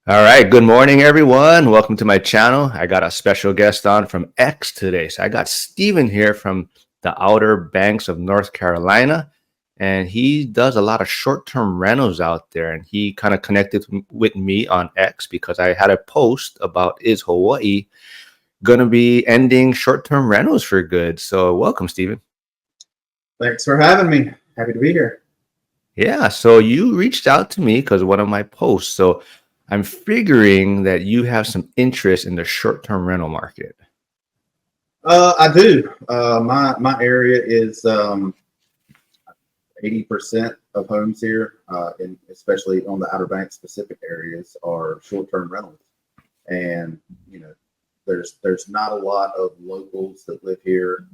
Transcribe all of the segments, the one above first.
All right, good morning, everyone. Welcome to my channel. I got a special guest on from X today. So I got Steven here from the Outer Banks of North Carolina, and he does a lot of short-term rentals out there. And he kind of connected with me on X because I had a post about is Hawaii going to be ending short-term rentals for good. So welcome, Steven. Thanks for having me. Happy to be here. Yeah, so you reached out to me because of one of my posts. So I'm figuring that you have some interest in the short-term rental market. I do. My area is 80% of homes here, and especially on the Outer Banks specific areas, are short-term rentals. And you know, there's not a lot of locals that live here.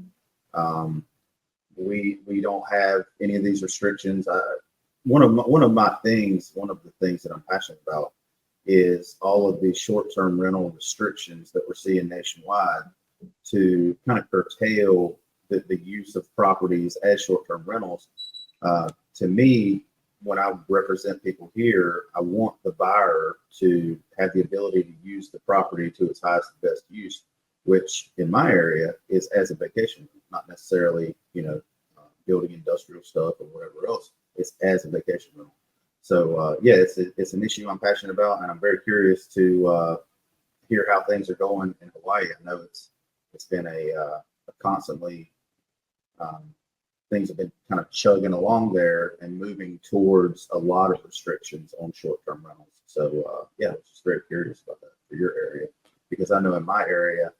Um, we don't have any of these restrictions. One of the things that I'm passionate about is all of these short-term rental restrictions that we're seeing nationwide to kind of curtail the use of properties as short-term rentals. To me, when I represent people here, I want the buyer to have the ability to use the property to its highest and best use, which in my area is as a vacation, not necessarily, building industrial stuff or whatever else. It's as a vacation rental. So yeah, it's an issue I'm passionate about, and I'm very curious to hear how things are going in Hawaii. I know it's been a constantly things have been kind of chugging along there and moving towards a lot of restrictions on short-term rentals. So yeah, I was just very curious about that for your area, because I know in my area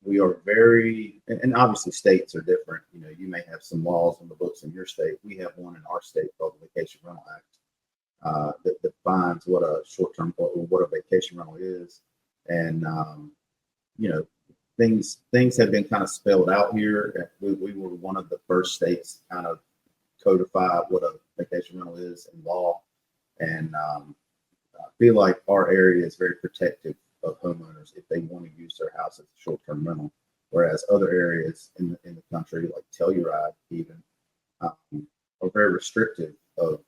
we are very, and obviously states are different. You may have some laws on the books in your state. We have one in our state called the Vacation Rental Act that defines what a short-term or what a vacation rental is. And you know, things have been kind of spelled out here. We were one of the first states to kind of codify what a vacation rental is in law, and I feel like our area is very protective of homeowners if they want to use their house as a short-term rental, whereas other areas in the country, like Telluride, even are very restrictive of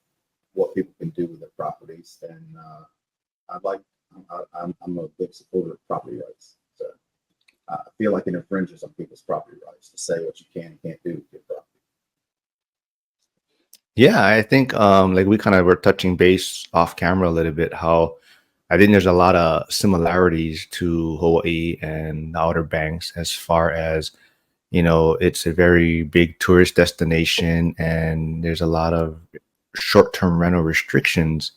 what people can do with their properties. And I'd like I'm a big supporter of property rights. So I feel like it infringes on people's property rights to say what you can and can't do with your property. Yeah, I think like we kind of were touching base off camera a little bit how I think there's a lot of similarities to Hawaii and the Outer Banks as far as, it's a very big tourist destination and there's a lot of short-term rental restrictions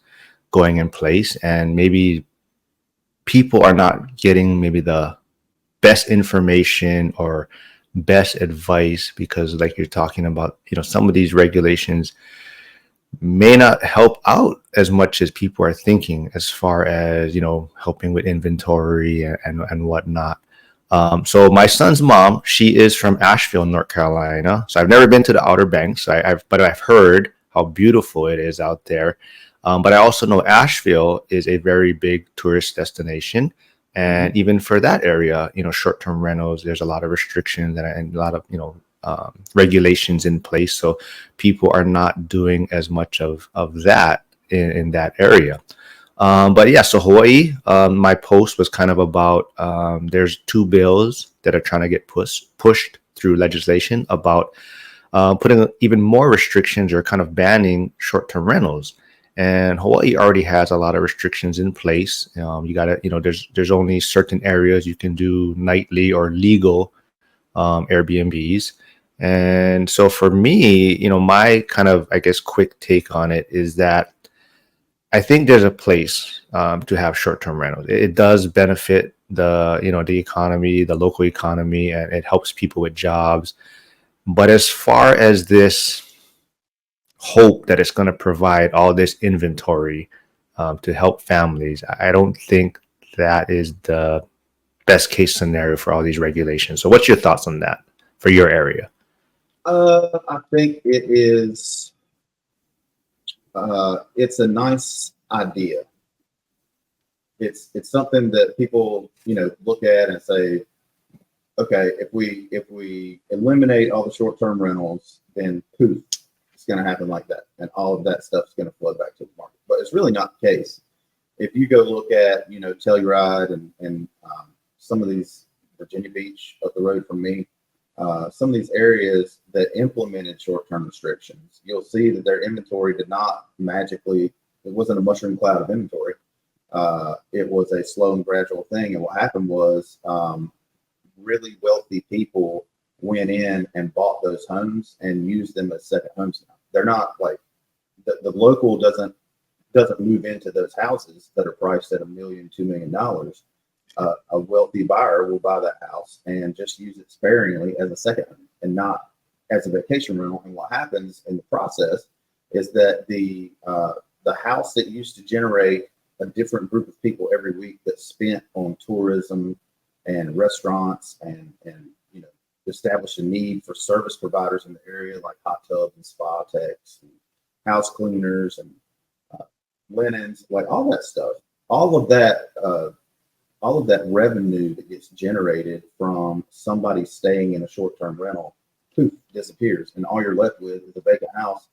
going in place, and maybe people are not getting maybe the best information or best advice because like you're talking about, some of these regulations may not help out as much as people are thinking as far as helping with inventory and whatnot. So my son's mom, she is from Asheville, North Carolina. So I've never been to the Outer Banks. But I've heard how beautiful it is out there. But I also know Asheville is a very big tourist destination, and even for that area, short-term rentals, there's a lot of restrictions and a lot of regulations in place. So people are not doing as much of that in that area. But yeah, so Hawaii, my post was kind of about there's two bills that are trying to get pushed through legislation about putting even more restrictions or kind of banning short-term rentals. And Hawaii already has a lot of restrictions in place. You got to, there's only certain areas you can do nightly or legal Airbnbs. And so for me, my kind of, I guess, quick take on it is that I think there's a place to have short-term rentals. It does benefit the economy, the local economy, and it helps people with jobs. But as far as this hope that it's going to provide all this inventory to help families, I don't think that is the best case scenario for all these regulations. So what's your thoughts on that for your area? I think it is. It's a nice idea. It's something that people look at and say, okay, if we eliminate all the short-term rentals, then poof, it's going to happen like that, and all of that stuff is going to flow back to the market. But it's really not the case. if you go look at, Telluride and some of these, Virginia Beach up the road from me, some of these areas that implemented short-term restrictions, you'll see that their inventory did not magically, it wasn't a mushroom cloud of inventory. It was a slow and gradual thing. And what happened was really wealthy people went in and bought those homes and used them as second homes now. They're not like, the local doesn't move into those houses that are priced at $1 million, $2 million. A wealthy buyer will buy that house and just use it sparingly as a second home and not as a vacation rental. And what happens in the process is that the house that used to generate a different group of people every week that spent on tourism and restaurants and establish a need for service providers in the area like hot tubs and spa techs and house cleaners and linens, like all that stuff, all of that revenue that gets generated from somebody staying in a short-term rental, poof, disappears, and all you're left with is a vacant house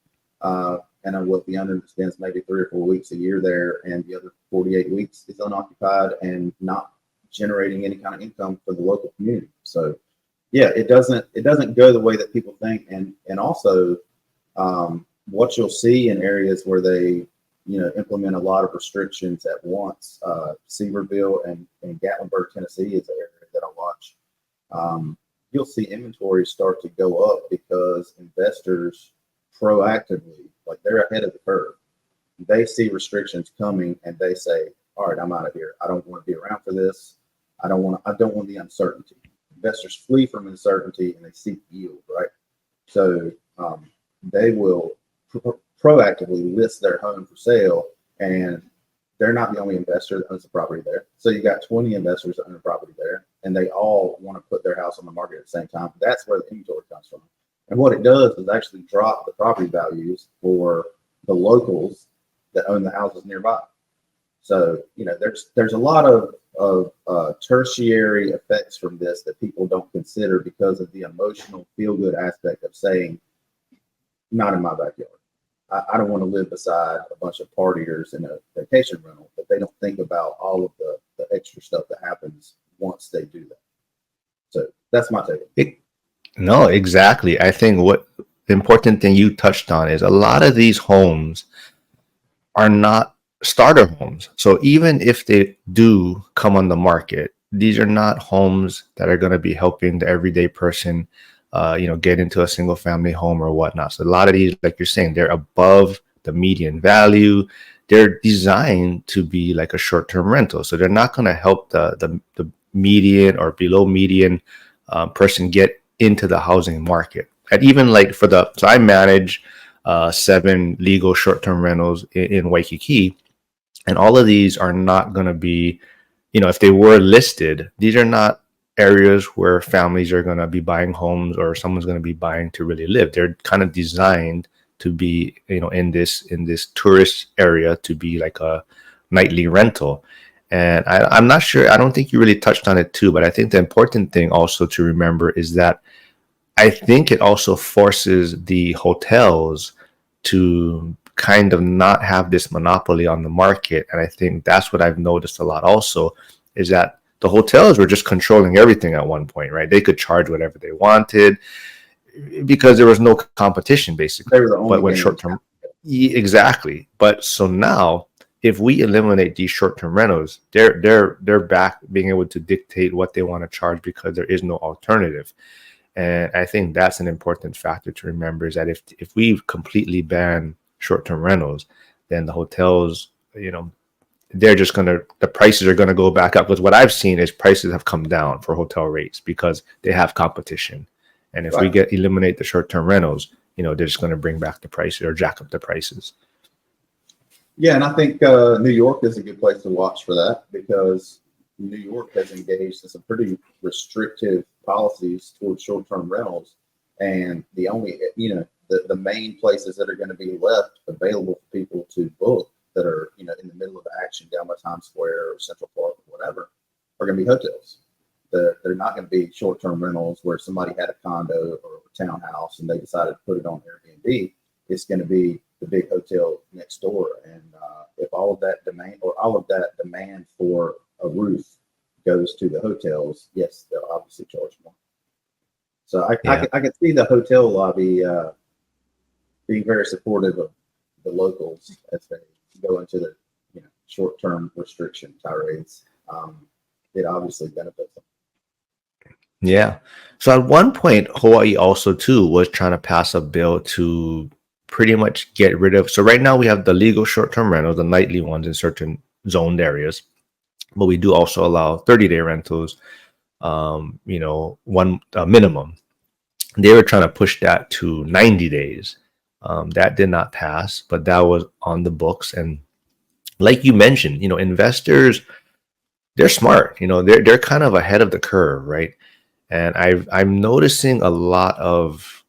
and a wealthy owner that spends maybe 3 or 4 weeks a year there, and the other 48 weeks is unoccupied and not generating any kind of income for the local community. So yeah, it doesn't go the way that people think. And also what you'll see in areas where they, implement a lot of restrictions at once, Seaverville and Gatlinburg, Tennessee is an area that I watch. You'll see inventory start to go up because investors proactively, like they're ahead of the curve. They see restrictions coming and they say, all right, I'm out of here. I don't want to be around for this. I don't want the uncertainty. Investors flee from uncertainty and they seek yield, right? So they will proactively list their home for sale, and they're not the only investor that owns the property there. So you got 20 investors that own the property there, and they all want to put their house on the market at the same time. That's where the inventory comes from. And what it does is actually drop the property values for the locals that own the houses nearby. So, there's a lot of tertiary effects from this that people don't consider because of the emotional feel-good aspect of saying, not in my backyard. I don't want to live beside a bunch of partiers in a vacation rental, but they don't think about all of the extra stuff that happens once they do that. So that's my take. No, exactly. I think what the important thing you touched on is a lot of these homes are not starter homes. So even if they do come on the market, these are not homes that are going to be helping the everyday person, get into a single family home or whatnot. So a lot of these, like you're saying, they're above the median value. They're designed to be like a short-term rental. So they're not going to help the median or below median person get into the housing market. And even like so I manage 7 legal short-term rentals in Waikiki. And all of these are not going to be, if they were listed, these are not areas where families are going to be buying homes or someone's going to be buying to really live. They're kind of designed to be, in this tourist area to be like a nightly rental. And I'm not sure, I don't think you really touched on it too, but I think the important thing also to remember is that I think it also forces the hotels to kind of not have this monopoly on the market. And I think that's what I've noticed a lot also, is that the hotels were just controlling everything at one point, right? They could charge whatever they wanted because there was no competition, basically. They were the only But when short-term, exactly. But so now, if we eliminate these short-term rentals, they're back being able to dictate what they want to charge because there is no alternative. And I think that's an important factor to remember, is that if we completely ban short-term rentals, then the hotels, the prices are going to go back up. Because what I've seen is prices have come down for hotel rates because they have competition. And if we eliminate the short-term rentals, they're just going to bring back the prices or jack up the prices. Yeah, and I think New York is a good place to watch for that, because New York has engaged in some pretty restrictive policies towards short-term rentals, and the only, the main places that are going to be left available for people to book that are, in the middle of action down by Times Square or Central Park or whatever, are going to be hotels. They're not going to be short-term rentals where somebody had a condo or a townhouse and they decided to put it on Airbnb. It's going to be the big hotel next door. And if all all of that demand, or all of that demand for a roof goes to the hotels, yes, they'll obviously charge more. So I can see the hotel lobby being very supportive of the locals as they go into the short-term restriction tirades. It obviously benefits them. Yeah. So at one point, Hawaii also too was trying to pass a bill to pretty much get rid of. So right now we have the legal short-term rentals, the nightly ones in certain zoned areas, but we do also allow 30-day rentals. One minimum. They were trying to push that to 90 days. That did not pass, but that was on the books. And like you mentioned, investors, they're smart. They're kind of ahead of the curve, right? And I'm noticing a lot of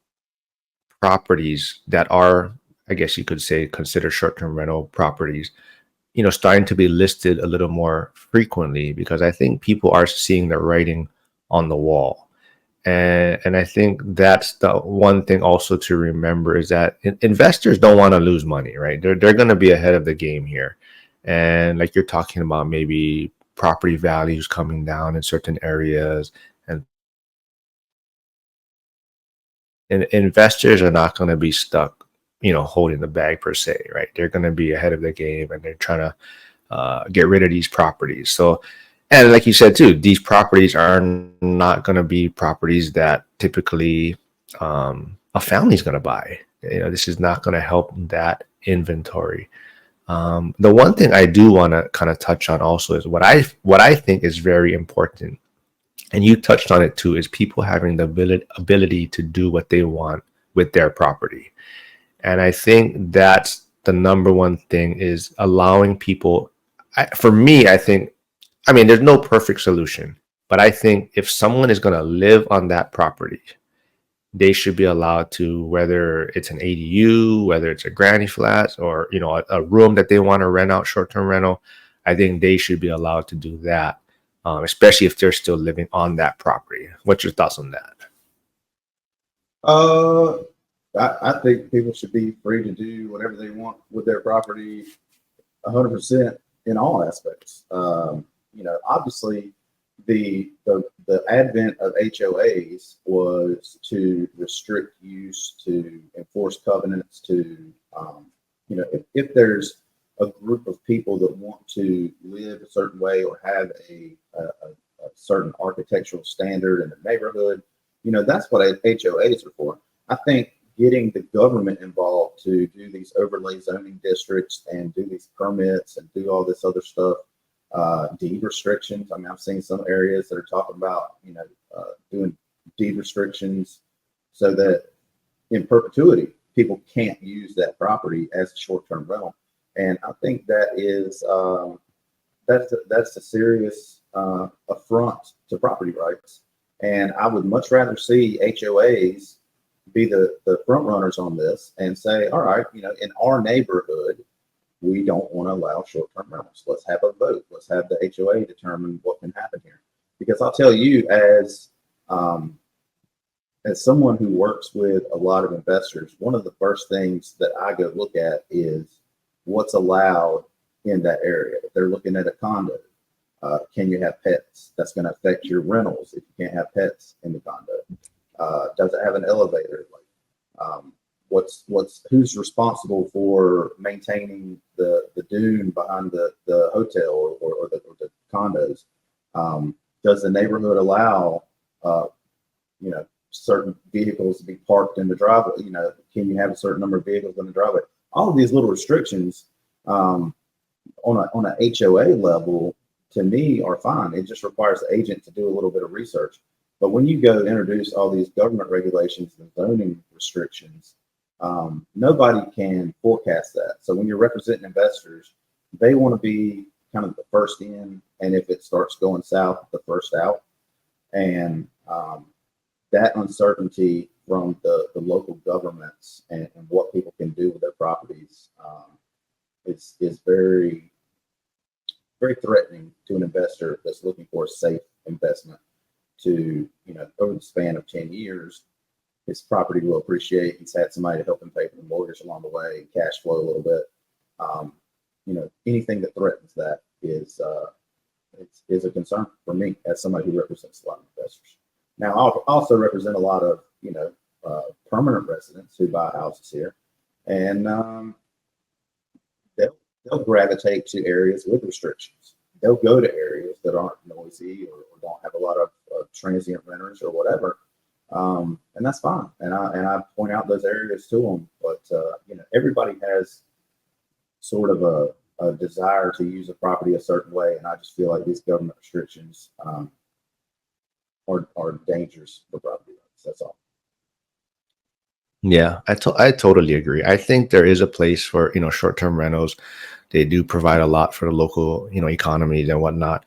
properties that are, I guess you could say, considered short-term rental properties, starting to be listed a little more frequently because I think people are seeing the writing on the wall. And I think that's the one thing also to remember is that investors don't want to lose money, right? They're going to be ahead of the game here. And like you're talking about maybe property values coming down in certain areas, and investors are not going to be stuck, holding the bag per se, right? They're going to be ahead of the game and they're trying to get rid of these properties. So, and like you said too, these properties are not going to be properties that typically a family's going to buy. This is not going to help that inventory. The one thing I do want to kind of touch on also is what I think is very important, and you touched on it too, is people having the ability to do what they want with their property. And I think that's the number one thing, is allowing people. For me, I mean, there's no perfect solution, but I think if someone is going to live on that property, they should be allowed to, whether it's an ADU, whether it's a granny flat, or a room that they want to rent out short-term rental. I think they should be allowed to do that, especially if they're still living on that property. What's your thoughts on that? I think people should be free to do whatever they want with their property, 100% in all aspects. Obviously, the advent of HOAs was to restrict use, to enforce covenants, to if there's a group of people that want to live a certain way or have a certain architectural standard in the neighborhood, that's what HOAs are for. I think getting the government involved to do these overlay zoning districts and do these permits and do all this other stuff, deed restrictions. I mean, I've seen some areas that are talking about, doing deed restrictions so that in perpetuity, people can't use that property as a short-term rental. And I think that is, that's a serious affront to property rights. And I would much rather see HOAs be the front runners on this and say, all right, in our neighborhood, we don't want to allow short-term rentals. Let's have a vote. Let's have the HOA determine what can happen here. Because I'll tell you, as someone who works with a lot of investors, one of the first things that I go look at is what's allowed in that area. If they're looking at a condo, can you have pets? That's going to affect your rentals if you can't have pets in the condo. Does it have an elevator? Who's responsible for maintaining the dune behind the hotel or the condos? Does the neighborhood allow certain vehicles to be parked in the driveway? Can you have a certain number of vehicles in the driveway? All of these little restrictions on a HOA level, to me, are fine. It just requires the agent to do a little bit of research. But when you go introduce all these government regulations and zoning restrictions, nobody can forecast that. So when you're representing investors, they want to be kind of the first in, and if it starts going south, the first out. And that uncertainty from the local governments and what people can do with their properties is very, very threatening to an investor that's looking for a safe investment. To, over the span of 10 years, his property will appreciate. He's had somebody to help him pay for the mortgage along the way, cash flow a little bit. anything that threatens that is a concern for me as somebody who represents a lot of investors. Now, I'll also represent a lot of permanent residents who buy houses here, and they'll gravitate to areas with restrictions. They'll go to areas that aren't noisy or don't have a lot of transient renters or whatever, and that's fine. And I point out those areas to them. But everybody has sort of a desire to use a property a certain way, and I just feel like these government restrictions are dangerous for property rights. That's all. Yeah, I totally agree. I think there is a place for short-term rentals. They do provide a lot for the local economies and whatnot.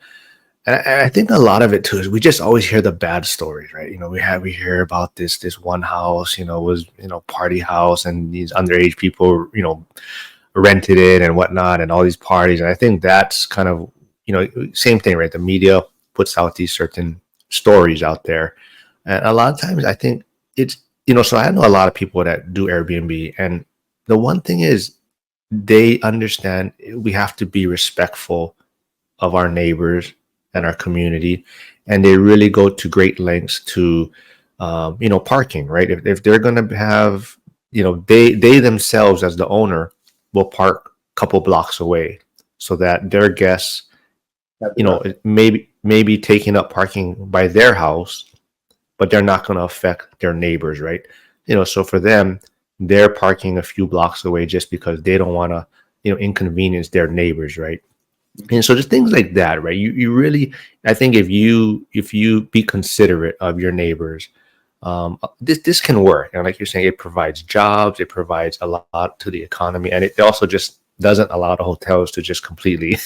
And I think a lot of it too is we just always hear the bad stories, right? We hear about this one house, was party house, and these underage people rented it and whatnot, and all these parties. And I think that's kind of same thing, right? The media puts out these certain stories out there, and a lot of times I think it's so I know a lot of people that do Airbnb, and the one thing is they understand we have to be respectful of our neighbors and our community, and they really go to great lengths to parking, right? If they're going to have they themselves as the owner will park a couple blocks away so that their guests maybe taking up parking by their house, but they're not going to affect their neighbors, right? So for them, they're parking a few blocks away just because they don't want to inconvenience their neighbors, right? And so just things like that, right? You really, I think if you be considerate of your neighbors, this can work. And like you're saying, it provides jobs, it provides a lot to the economy, and it also just doesn't allow the hotels to just completely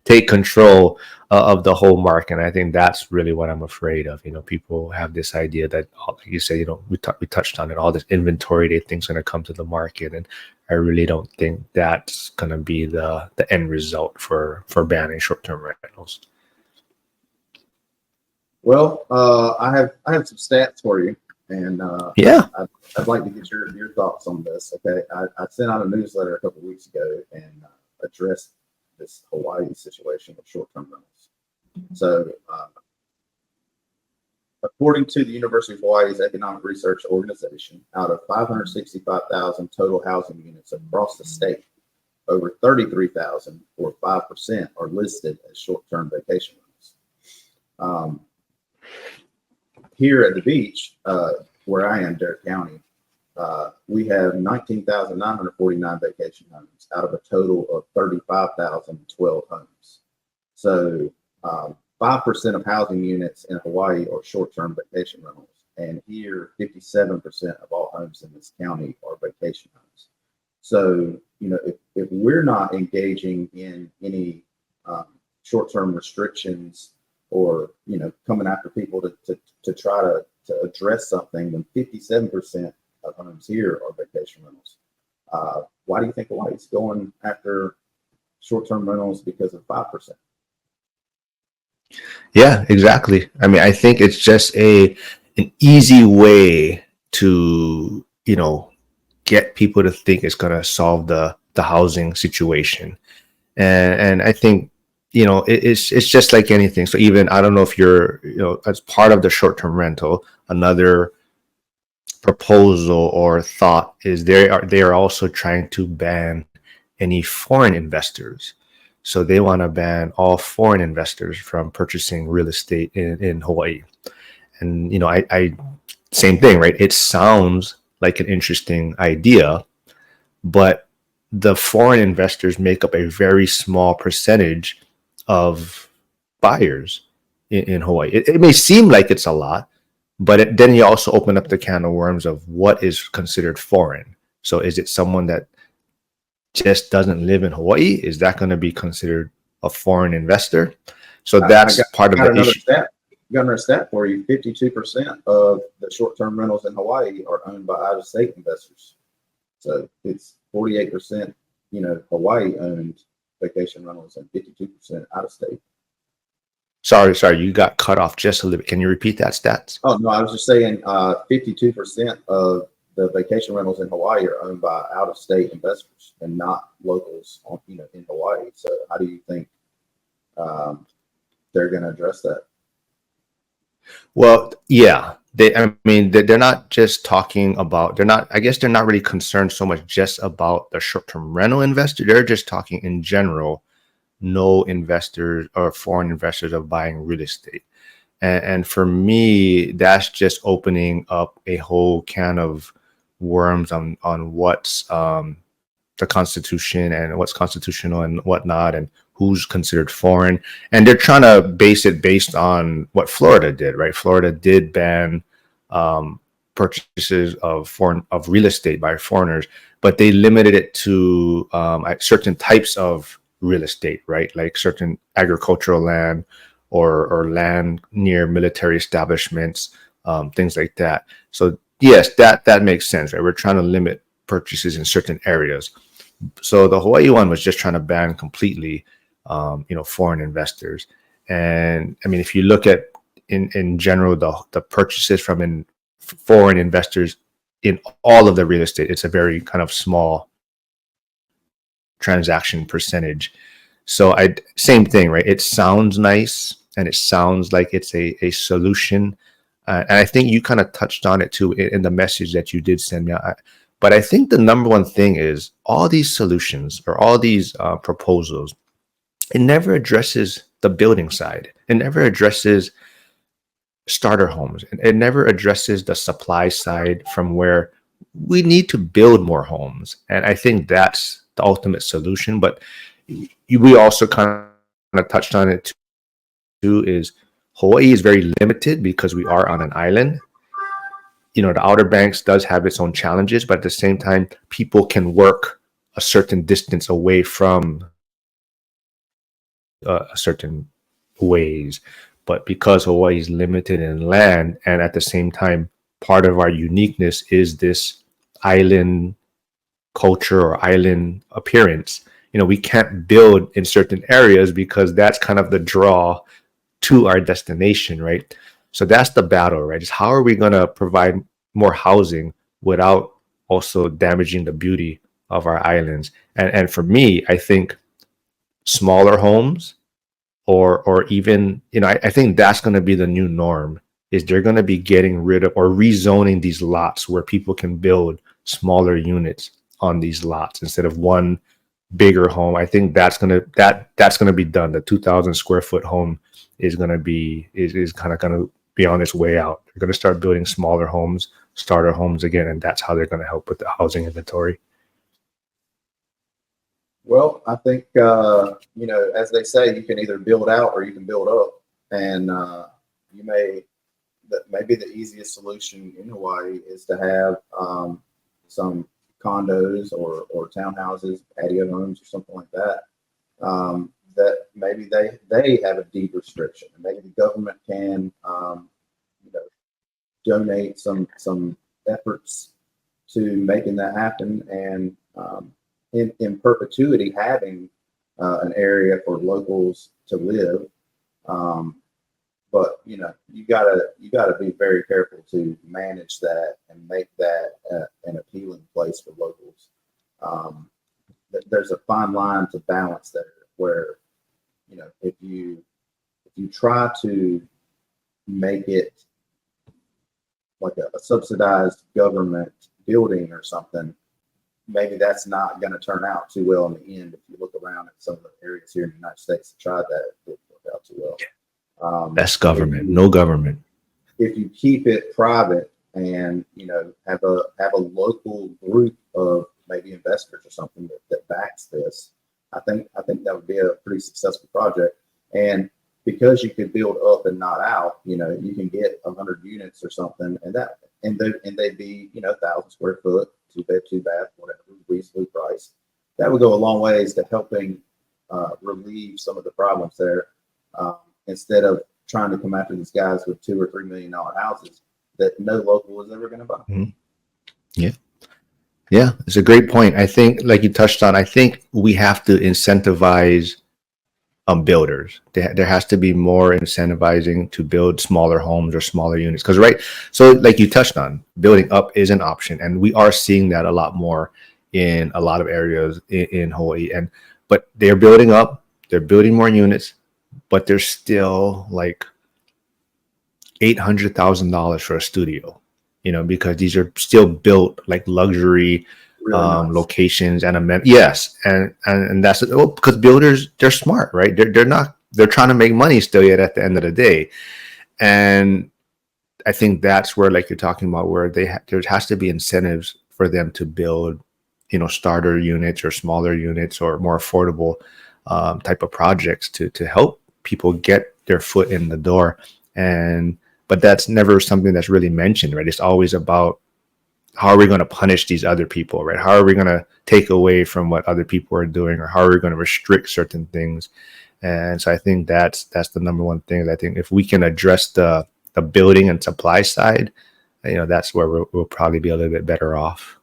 take control of the whole market. And I think that's really what I'm afraid of. People have this idea that, like you say, we touched on it, all this inventory they think is going to come to the market, and I really don't think that's going to be the end result for banning short-term rentals. Well, I have some stats for you, and yeah, I'd like to get your thoughts on this. Okay, I sent out a newsletter a couple of weeks ago and addressed this Hawaii situation with short-term rentals. So, according to the University of Hawaii's Economic Research Organization, out of 565,000 total housing units across the state, over 33,000, or 5%, are listed as short-term vacation rentals. Here at the beach, where I am, Derrick County, we have 19,949 vacation homes out of a total of 35,012 homes. So 5% of housing units in Hawaii are short-term vacation rentals. And here, 57% of all homes in this county are vacation homes. So, if we're not engaging in any short-term restrictions or, coming after people to try to address something, then 57% of homes here are vacation rentals. Why do you think Hawaii's going after short-term rentals because of 5%? Yeah, exactly. I mean, I think it's just an easy way to, get people to think it's going to solve the housing situation. And I think, it's just like anything. So even, I don't know if you're, as part of the short-term rental, another proposal or thought is they are also trying to ban any foreign investors. So they want to ban all foreign investors from purchasing real estate in Hawaii. And I same thing, right? It sounds like an interesting idea, but the foreign investors make up a very small percentage of buyers in Hawaii. It may seem like it's a lot, but then you also open up the can of worms of what is considered foreign. So is it someone that just doesn't live in Hawaii? Is that going to be considered a foreign investor? So that's part of the issue. Got another stat for you. 52% of the short-term rentals in Hawaii are owned by out-of-state investors. So it's 48%, Hawaii-owned vacation rentals and 52% out-of-state. Sorry, you got cut off just a little bit. Can you repeat that stats? Oh, no, I was just saying 52% of the vacation rentals in Hawaii are owned by out-of-state investors and not locals on, in Hawaii. So how do you think they're going to address that? Well, yeah, I mean, they're not just talking about. They're not. I guess they're not really concerned so much just about the short-term rental investor. They're just talking in general. No investors or foreign investors are buying real estate, and for me, that's just opening up a whole can of worms on what's the Constitution and what's constitutional and whatnot, and who's considered foreign. And they're trying to base it based on what Florida did, right? Florida did ban purchases of real estate by foreigners, but they limited it to certain types of real estate, right? Like certain agricultural land or land near military establishments, things like that. So yes, that makes sense, right? We're trying to limit purchases in certain areas. So the Hawaii one was just trying to ban completely, foreign investors. And I mean, if you look at in general the purchases from foreign investors in all of the real estate, it's a very kind of small transaction percentage. So same thing, right? It sounds nice and it sounds like it's a solution. And I think you kind of touched on it too in the message that you did send me. But I think the number one thing is all these solutions or all these proposals, it never addresses the building side. It never addresses starter homes. It never addresses the supply side from where we need to build more homes. And I think that's the ultimate solution. But we also kind of touched on it too, is Hawaii is very limited because we are on an island. The Outer Banks does have its own challenges, but at the same time, people can work a certain distance away from certain ways. But because Hawaii is limited in land, and at the same time, part of our uniqueness is this island culture or island appearance. We can't build in certain areas because that's kind of the draw to our destination, right? So that's the battle, right? Is how are we going to provide more housing without also damaging the beauty of our islands? And for me, I think smaller homes or even, I think that's going to be the new norm, is they're going to be getting rid of or rezoning these lots where people can build smaller units on these lots instead of one bigger home. I think that's going to be done. The 2,000 square foot home is going to be kind of going to be on its way out. They're going to start building smaller homes, starter homes again, and that's how they're going to help with the housing inventory. Well, I think as they say, you can either build out or you can build up, and maybe the easiest solution in Hawaii is to have some condos or townhouses, patio homes, or something like that. That maybe they have a deed restriction, and maybe the government can donate some efforts to making that happen, and in perpetuity having an area for locals to live. But you gotta be very careful to manage that and make that an appealing place for locals. There's a fine line to balance there, where if you try to make it like a subsidized government building or something, maybe that's not going to turn out too well in the end. If you look around at some of the areas here in the United States that tried that, it didn't work out too well. That's government, no government. If you keep it private and have a local group of maybe investors or something that backs this, I think that would be a pretty successful project. And because you could build up and not out, you can get 100 units or something, and they'd be 1,000 square foot, 2 bed, 2 bath, whatever, reasonably priced. That would go a long ways to helping relieve some of the problems there, instead of trying to come after these guys with $2 or $3 million houses that no local is ever going to buy. Mm-hmm. Yeah, it's a great point. I think, like you touched on, I think we have to incentivize builders. There has to be more incentivizing to build smaller homes or smaller units. Because right, so like you touched on, building up is an option, and we are seeing that a lot more in a lot of areas in Hawaii. And but they're building up, they're building more units, but they're still like $800,000 for a studio, because these are still built like luxury Really nice. locations and yes, and that's because builders, they're smart, right? They're trying to make money still yet at the end of the day, and I think that's where, like you're talking about, where there has to be incentives for them to build, starter units or smaller units or more affordable type of projects to help people get their foot in the door. But that's never something that's really mentioned, right? It's always about how are we going to punish these other people, right? How are we going to take away from what other people are doing, or how are we going to restrict certain things? And so I think that's the number one thing. I think if we can address the building and supply side, that's where we'll probably be a little bit better off.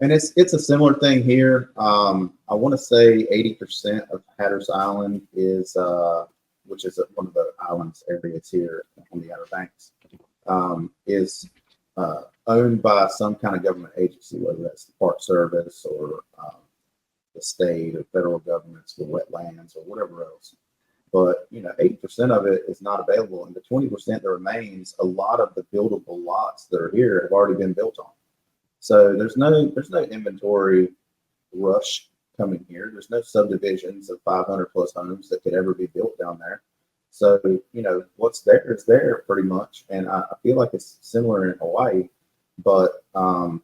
And it's a similar thing here. I want to say 80% of Hatteras Island is, which is one of the islands areas here on the Outer Banks, is owned by some kind of government agency, whether that's the Park Service or the state or federal governments for wetlands or whatever else. But 80% of it is not available, and the 20% that remains, a lot of the buildable lots that are here have already been built on. So there's no inventory rush coming here. There's no subdivisions of 500 plus homes that could ever be built down there. So what's there is there pretty much, and I feel like it's similar in Hawaii. But when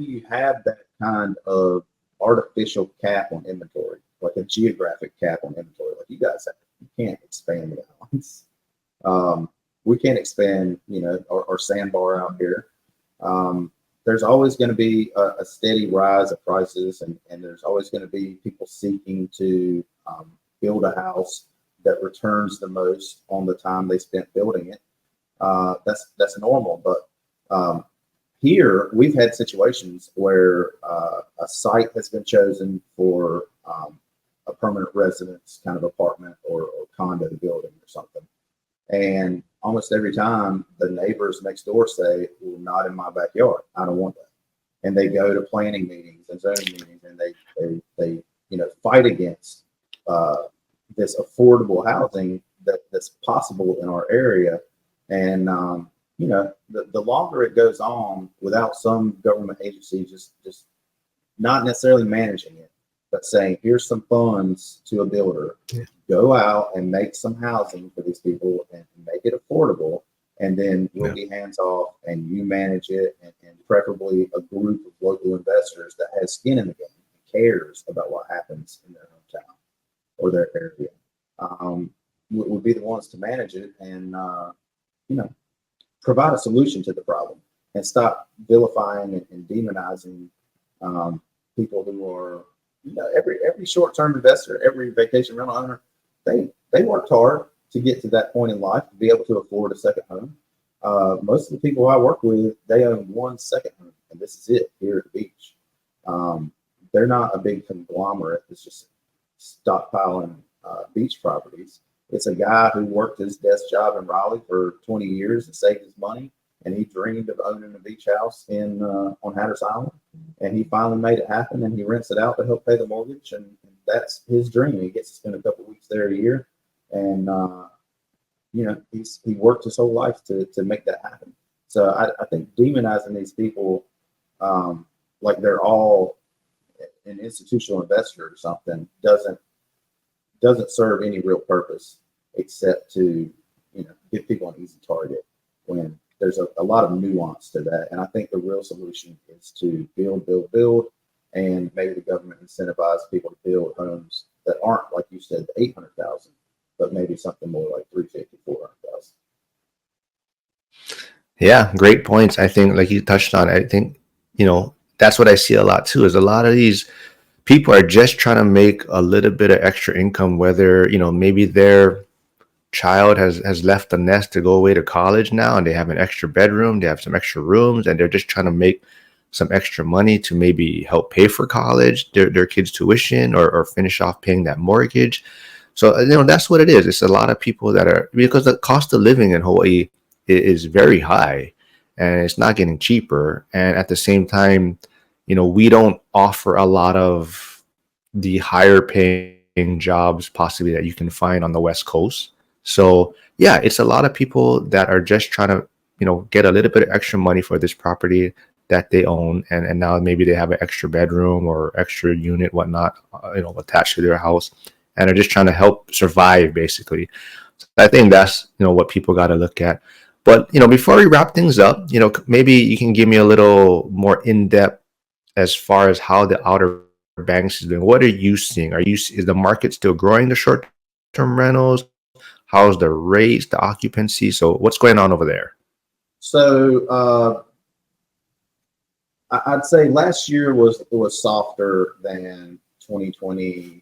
you have that kind of artificial cap on inventory, like a geographic cap on inventory, like you guys have, you can't expand the islands. We can't expand, our sandbar out here. There's always going to be a steady rise of prices, and there's always going to be people seeking to build a house that returns the most on the time they spent building it. That's normal, but here we've had situations where a site has been chosen for a permanent residence kind of apartment or condo building or something, and almost every time the neighbors next door say, well, not in my backyard, I don't want that. And they go to planning meetings and zoning meetings, and they fight against this affordable housing that's possible in our area. And the longer it goes on without some government agency just not necessarily managing it, but saying, here's some funds to a builder, go out and make some housing for these people and make it affordable, and then we'll be hands off and you manage it, and preferably a group of local investors that has skin in the game and cares about what happens in their hometown or their area, would be the ones to manage it and provide a solution to the problem, and stop vilifying and demonizing people who are every short-term investor, every vacation rental owner. They worked hard to get to that point in life to be able to afford a second home. Most of the people I work with, they own one second home, and this is it here at the beach. They're not a big conglomerate that's just stockpiling beach properties. It's a guy who worked his desk job in Raleigh for 20 years and saved his money, and he dreamed of owning a beach house on Hatteras Island, and he finally made it happen, and he rents it out to help pay the mortgage, and that's his dream. He gets to spend a couple of weeks there a year, and he worked his whole life to make that happen. So I think demonizing these people like they're all an institutional investor or something doesn't serve any real purpose, except to give people an easy target, when there's a lot of nuance to that. And I think the real solution is to build, and maybe the government incentivize people to build homes that aren't, like you said, 800,000, but maybe something more like 350, 400,000. Yeah, great points. I think, like you touched on, I think that's what I see a lot too, is a lot of these people are just trying to make a little bit of extra income, whether maybe their child has left the nest to go away to college now, and they have an extra bedroom, they have some extra rooms, and they're just trying to make some extra money to maybe help pay for college, their kids' tuition, or finish off paying that mortgage. So that's what it is. It's a lot of people that are, because the cost of living in Hawaii is very high, and it's not getting cheaper. And at the same time, we don't offer a lot of the higher paying jobs possibly that you can find on the West Coast. So yeah, it's a lot of people that are just trying to, get a little bit of extra money for this property that they own, and now maybe they have an extra bedroom or extra unit, whatnot, attached to their house, and are just trying to help survive, basically. So I think that's what people got to look at. But before we wrap things up, maybe you can give me a little more in depth as far as how the Outer Banks is doing. What are you seeing? Is the market still growing, the short term rentals? How's the rates, the occupancy? So what's going on over there? So I'd say last year was softer than 2020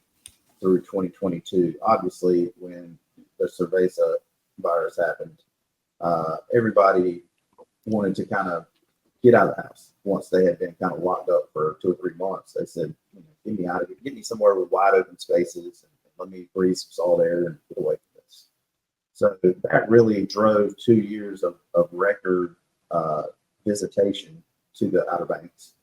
through 2022. Obviously, when the cerveza virus happened, everybody wanted to kind of get out of the house. Once they had been kind of locked up for 2 or 3 months, they said, get me out of here, get me somewhere with wide open spaces, and let me breathe some salt air and get away from this. So that really drove 2 years of record visitation to the Outer Banks.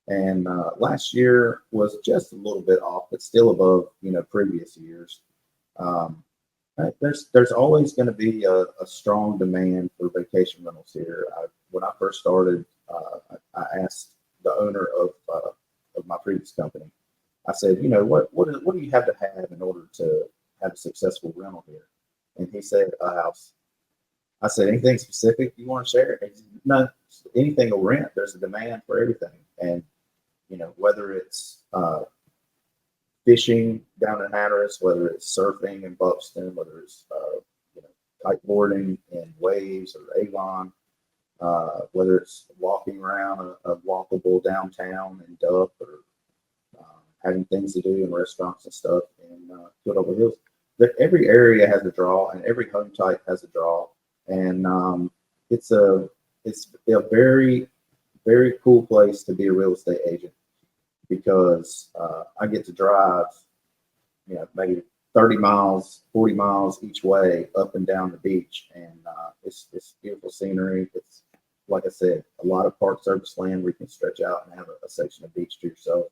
And last year was just a little bit off, but still above, previous years. There's always going to be a strong demand for vacation rentals here. When I first started, I asked the owner of my previous company. I said, what do you have to have in order to have a successful rental here? And he said, a house. I said, anything specific you want to share? He said, no, anything will rent. There's a demand for everything. And, whether it's fishing down in Hatteras, whether it's surfing in Buxton, whether it's, kiteboarding in Waves or Avon, whether it's walking around a walkable downtown in Duff, or having things to do in restaurants and stuff in Philadelphia Hills. Every area has a draw, and every home type has a draw, and it's a very, very cool place to be a real estate agent, because I get to drive, maybe 30 miles, 40 miles each way up and down the beach, and it's beautiful scenery. It's, like I said, a lot of Park Service land where you can stretch out and have a section of beach to yourself.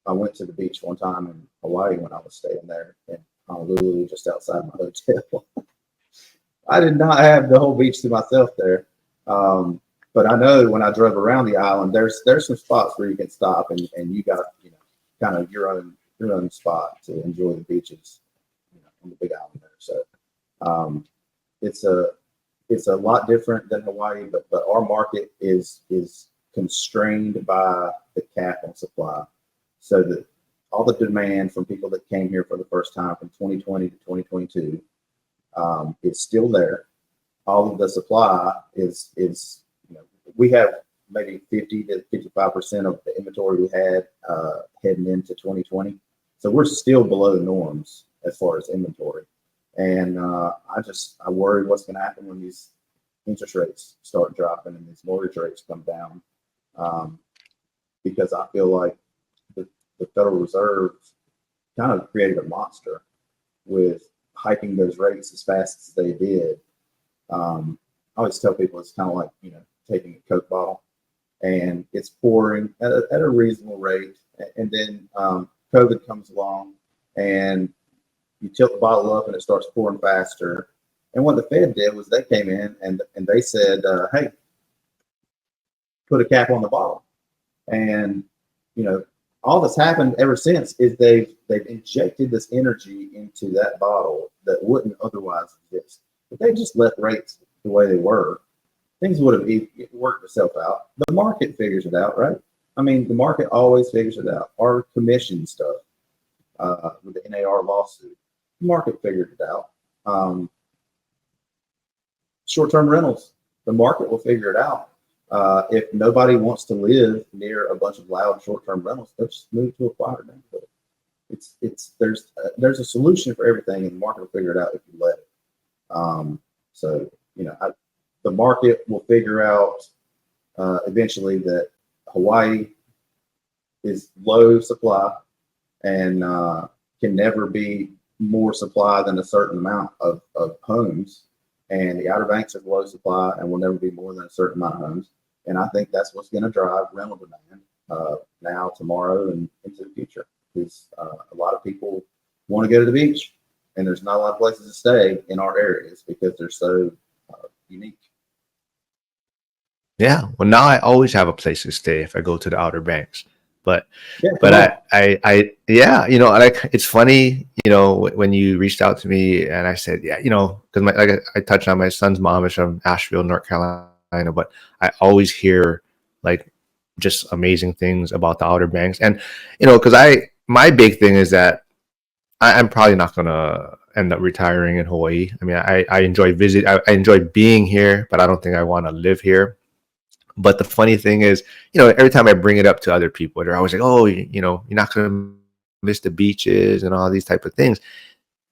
I went to the beach one time in Hawaii when I was staying there in Honolulu, just outside my hotel. I did not have the whole beach to myself there. But I know when I drove around the island, there's some spots where you can stop, and you got, kind of your own spot to enjoy the beaches, on the Big Island there. So it's a lot different than Hawaii, but our market is constrained by the cap on supply. So that all the demand from people that came here for the first time from 2020 to 2022 is still there. All of the supply is we have maybe 50 to 55% of the inventory we had heading into 2020. So we're still below norms as far as inventory. And I worry what's going to happen when these interest rates start dropping and these mortgage rates come down, because I feel like the Federal Reserve kind of created a monster with hiking those rates as fast as they did. I always tell people it's kind of like, taking a Coke bottle, and it's pouring at a reasonable rate. And then COVID comes along, and you tilt the bottle up and it starts pouring faster. And what the Fed did was they came in and they said, hey, put a cap on the bottle. And, all that's happened ever since is they've injected this energy into that bottle that wouldn't otherwise exist. If they just left rates the way they were, things would have worked itself out. The market figures it out, right? I mean, the market always figures it out. Our commission stuff with the NAR lawsuit, the market figured it out. Short-term rentals, the market will figure it out. If nobody wants to live near a bunch of loud short-term rentals, they'll just move to a quieter neighborhood. There's a solution for everything, and the market will figure it out if you let it. So the market will figure out eventually that Hawaii is low supply and can never be more supply than a certain amount of homes. And the Outer Banks is low supply and will never be more than a certain amount of homes. And I think that's what's going to drive rental demand now, tomorrow, and into the future. Because a lot of people want to go to the beach, and there's not a lot of places to stay in our areas because they're so unique. Yeah. Well, now I always have a place to stay if I go to the Outer Banks. But Yeah, but come on. yeah, you know, like it's funny, you know, when you reached out to me and I said, yeah, you know, because like I touched on my son's mom is from Asheville, North Carolina, but I always hear like just amazing things about the Outer Banks, and you know, because my big thing is that I'm probably not gonna end up retiring in Hawaii. I mean, I enjoy I enjoy being here, but I don't think I want to live here. But the funny thing is, you know, every time I bring it up to other people, they're always like, "Oh, you know, you're not gonna miss the beaches and all these type of things."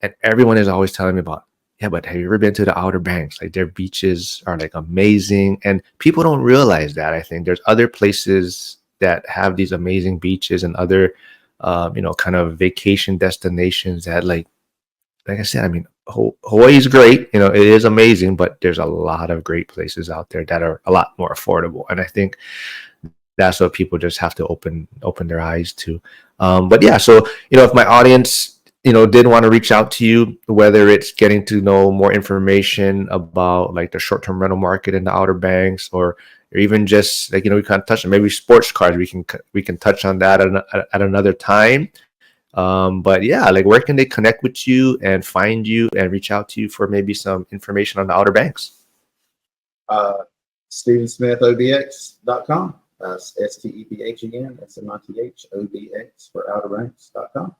And everyone is always telling me about, yeah, but have you ever been to the Outer Banks? Like their beaches are like amazing, and people don't realize that. I think there's other places that have these amazing beaches and other, you know, kind of vacation destinations that like I said, I mean, Hawaii is great. You know, it is amazing, but there's a lot of great places out there that are a lot more affordable. And I think that's what people just have to open their eyes to. But yeah, so you know, if my audience, you know, did want to reach out to you, whether it's getting to know more information about like the short-term rental market in the Outer Banks, or even just like, you know, we kind of touch on maybe sports cars, we can touch on that at another time. But yeah, like where can they connect with you and find you and reach out to you for maybe some information on the Outer Banks? Uh, StephenSmithOBX.com. STEPHEN, SMITHOBX for outerbanks.com.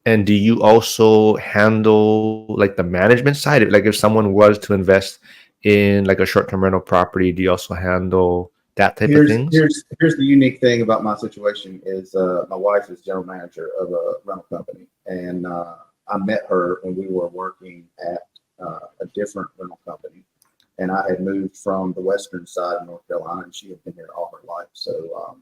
And do you also handle like the management side? Like if someone was to invest in like a short-term rental property, do you also handle that type of Here's things? here's here's the unique thing about my situation is my wife is general manager of a rental company, and I met her when we were working at a different rental company, and I had moved from the western side of North Carolina, and she had been here all her life. So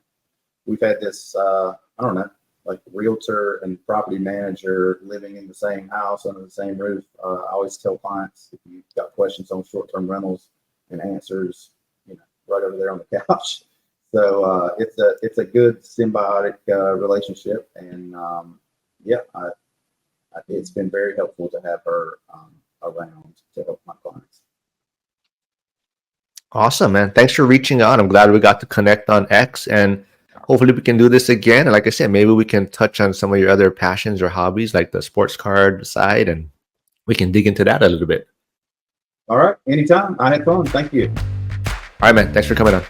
we've had this I don't know, like realtor and property manager living in the same house under the same roof. I always tell clients, if you've got questions on short-term rentals and answers, you know, right over there on the couch. So it's a good symbiotic relationship, and yeah, it's been very helpful to have her around to help my clients. Awesome, man. Thanks for reaching out. I'm glad we got to connect on X, and hopefully we can do this again. And like I said, maybe we can touch on some of your other passions or hobbies like the sports card side, and we can dig into that a little bit. All right, anytime. I had fun. Thank you. All right, man. Thanks for coming on.